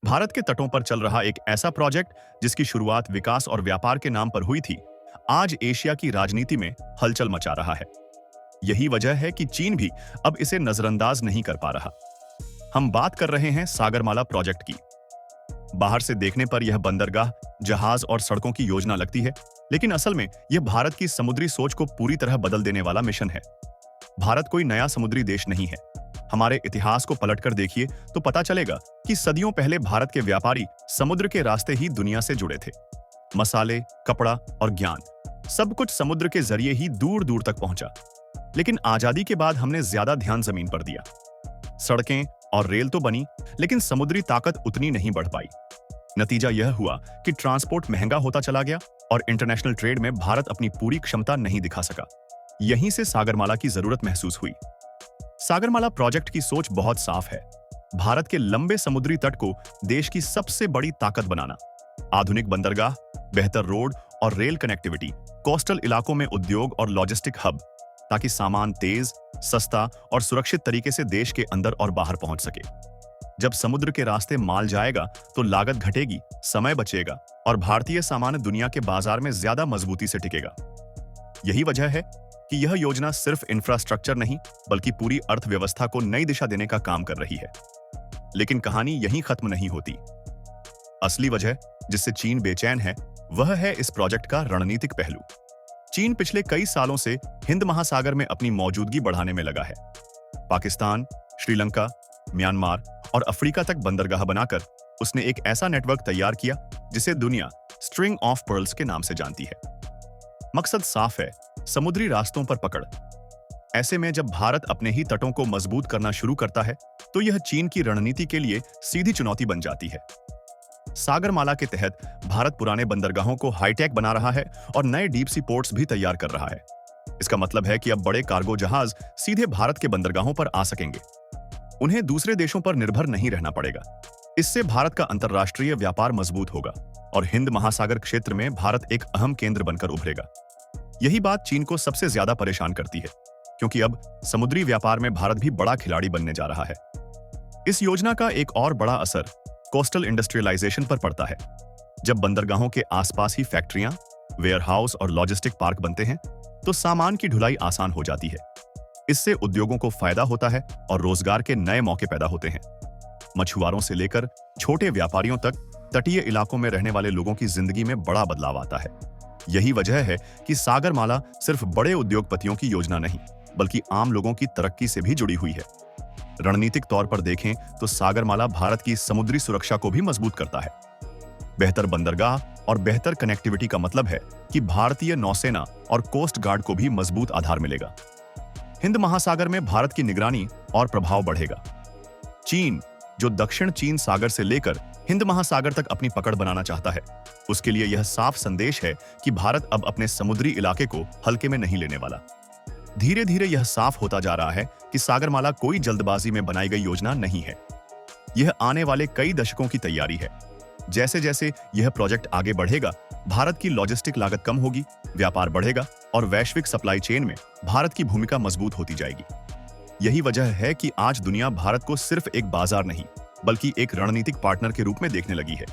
भारत के तटों पर चल रहा एक ऐसा प्रोजेक्ट जिसकी शुरुआत विकास और व्यापार के नाम पर हुई थी, आज एशिया की राजनीति में हलचल मचा रहा है। यही वजह है कि चीन भी अब इसे नजरअंदाज नहीं कर पा रहा। हम बात कर रहे हैं सागरमाला प्रोजेक्ट की। बाहर से देखने पर यह बंदरगाह, जहाज और सड़कों की योजना लगती है, लेकिन असल में यह भारत की समुद्री सोच को पूरी तरह बदल देने वाला मिशन है। भारत कोई नया समुद्री देश नहीं है। हमारे इतिहास को पलटकर देखिए तो पता चलेगा कि सदियों पहले भारत के व्यापारी समुद्र के रास्ते ही दुनिया से जुड़े थे। मसाले, कपड़ा और ज्ञान, सब कुछ समुद्र के जरिए ही दूर दूर तक पहुंचा। लेकिन आजादी के बाद हमने ज्यादा ध्यान जमीन पर दिया। सड़कें और रेल तो बनी, लेकिन समुद्री ताकत उतनी नहीं बढ़ पाई। नतीजा यह हुआ कि ट्रांसपोर्ट महंगा होता चला गया और इंटरनेशनल ट्रेड में भारत अपनी पूरी क्षमता नहीं दिखा सका। यहीं से सागरमाला की जरूरत महसूस हुई। सागरमाला प्रोजेक्ट की सोच बहुत साफ है। भारत के लंबे समुद्री तट को देश की सबसे बड़ी ताकत बनाना। आधुनिक बंदरगाह, बेहतर रोड और रेल कनेक्टिविटी, कोस्टल इलाकों में उद्योग और लॉजिस्टिक हब, ताकि सामान तेज, सस्ता और सुरक्षित तरीके से देश के अंदर और बाहर पहुंच सके। जब समुद्र के रास्ते माल जाएगा तो लागत घटेगी, समय बचेगा और भारतीय सामान दुनिया के बाजार में ज्यादा मजबूती से टिकेगा। यही वजह है कि यह योजना सिर्फ इंफ्रास्ट्रक्चर नहीं, बल्कि पूरी अर्थव्यवस्था को नई दिशा देने का काम कर रही है। लेकिन कहानी यहीं खत्म नहीं होती। असली वजह जिससे चीन बेचैन है, वह है इस प्रोजेक्ट का रणनीतिक पहलू। चीन पिछले कई सालों से हिंद महासागर में अपनी मौजूदगी बढ़ाने में लगा है। पाकिस्तान, श्रीलंका, म्यांमार और अफ्रीका तक बंदरगाह बनाकर उसने एक ऐसा नेटवर्क तैयार किया जिसे दुनिया स्ट्रिंग ऑफ पर्ल्स के नाम से जानती है। मकसद साफ है, समुद्री रास्तों पर पकड़। ऐसे में जब भारत अपने ही तटों को मजबूत करना शुरू करता है, तो यह चीन की रणनीति के लिए सीधी चुनौती बन जाती है। सागरमाला के तहत भारत पुराने बंदरगाहों को हाईटेक बना रहा है और नए डीप सी पोर्ट्स भी तैयार कर रहा है। इसका मतलब है कि अब बड़े कार्गो जहाज सीधे भारत के बंदरगाहों पर आ सकेंगे। उन्हें दूसरे देशों पर निर्भर नहीं रहना पड़ेगा। इससे भारत का अंतर्राष्ट्रीय व्यापार मजबूत होगा और हिंद महासागर क्षेत्र में भारत एक अहम केंद्र बनकर उभरेगा। यही बात चीन को सबसे ज्यादा परेशान करती है, क्योंकि अब समुद्री व्यापार में भारत भी बड़ा खिलाड़ी बनने जा रहा है। इस योजना का एक और बड़ा असर कोस्टल इंडस्ट्रियलाइजेशन पर पड़ता है। जब बंदरगाहों के आसपास ही फैक्ट्रियां, वेयरहाउस और लॉजिस्टिक पार्क बनते हैं, तो सामान की ढुलाई आसान हो जाती है। इससे उद्योगों को फायदा होता है और रोजगार के नए मौके पैदा होते हैं। मछुआरों से लेकर छोटे व्यापारियों तक तटीय इलाकों में रहने वाले लोगों की जिंदगी में बड़ा बदलाव आता है। यही वजह है कि सागरमाला सिर्फ बड़े उद्योगपतियों की योजना नहीं, बल्कि आम लोगों की तरक्की से भी जुड़ी हुई है। रणनीतिक तौर पर देखें तो सागरमाला भारत की समुद्री सुरक्षा को भी मजबूत करता है। बेहतर बंदरगाह और बेहतर कनेक्टिविटी का मतलब है कि भारतीय नौसेना और कोस्ट गार्ड को भी मजबूत आधार मिलेगा। हिंद महासागर में भारत की निगरानी और प्रभाव बढ़ेगा। चीन, जो दक्षिण चीन सागर से लेकर हिंद महासागर तक अपनी पकड़ बनाना चाहता है, उसके लिए यह साफ संदेश है कि भारत अब अपने समुद्री इलाके को हल्के में नहीं लेने वाला। धीरे धीरे यह साफ होता जा रहा है कि सागरमाला कोई जल्दबाजी में बनाई गई योजना नहीं है। यह आने वाले कई दशकों की तैयारी है। जैसे जैसे यह प्रोजेक्ट आगे बढ़ेगा, भारत की लॉजिस्टिक लागत कम होगी, व्यापार बढ़ेगा और वैश्विक सप्लाई चेन में भारत की भूमिका मजबूत होती जाएगी। यही वजह है कि आज दुनिया भारत को सिर्फ एक बाजार नहीं, बल्कि एक रणनीतिक पार्टनर के रूप में देखने लगी है।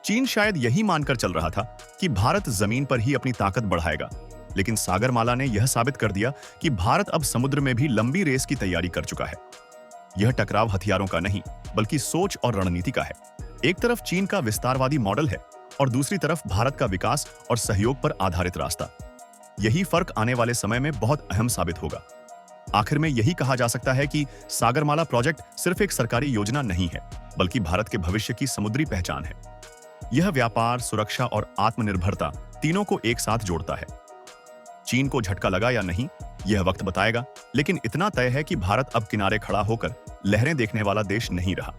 चीन शायद यही मानकर चल रहा था कि भारत जमीन पर ही अपनी ताकत बढ़ाएगा, लेकिन सागरमाला ने यह साबित कर दिया कि भारत अब समुद्र में भी लंबी रेस की तैयारी कर चुका है। यह टकराव हथियारों का नहीं, बल्कि सोच और रणनीति का है। एक तरफ चीन का विस्तारवादी मॉडल है और दूसरी तरफ भारत का विकास और सहयोग पर आधारित रास्ता। यही फर्क आने वाले समय में बहुत अहम साबित होगा। आखिर में यही कहा जा सकता है कि सागरमाला प्रोजेक्ट सिर्फ एक सरकारी योजना नहीं है, बल्कि भारत के भविष्य की समुद्री पहचान है। यह व्यापार, सुरक्षा और आत्मनिर्भरता तीनों को एक साथ जोड़ता है। चीन को झटका लगा या नहीं, यह वक्त बताएगा, लेकिन इतना तय है कि भारत अब किनारे खड़ा होकर लहरें देखने वाला देश नहीं रहा।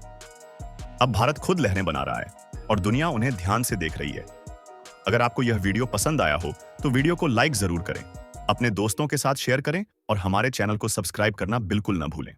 अब भारत खुद लहरें बना रहा है और दुनिया उन्हें ध्यान से देख रही है। अगर आपको यह वीडियो पसंद आया हो तो वीडियो को लाइक जरूर करें, अपने दोस्तों के साथ शेयर करें और हमारे चैनल को सब्सक्राइब करना बिल्कुल न भूलें।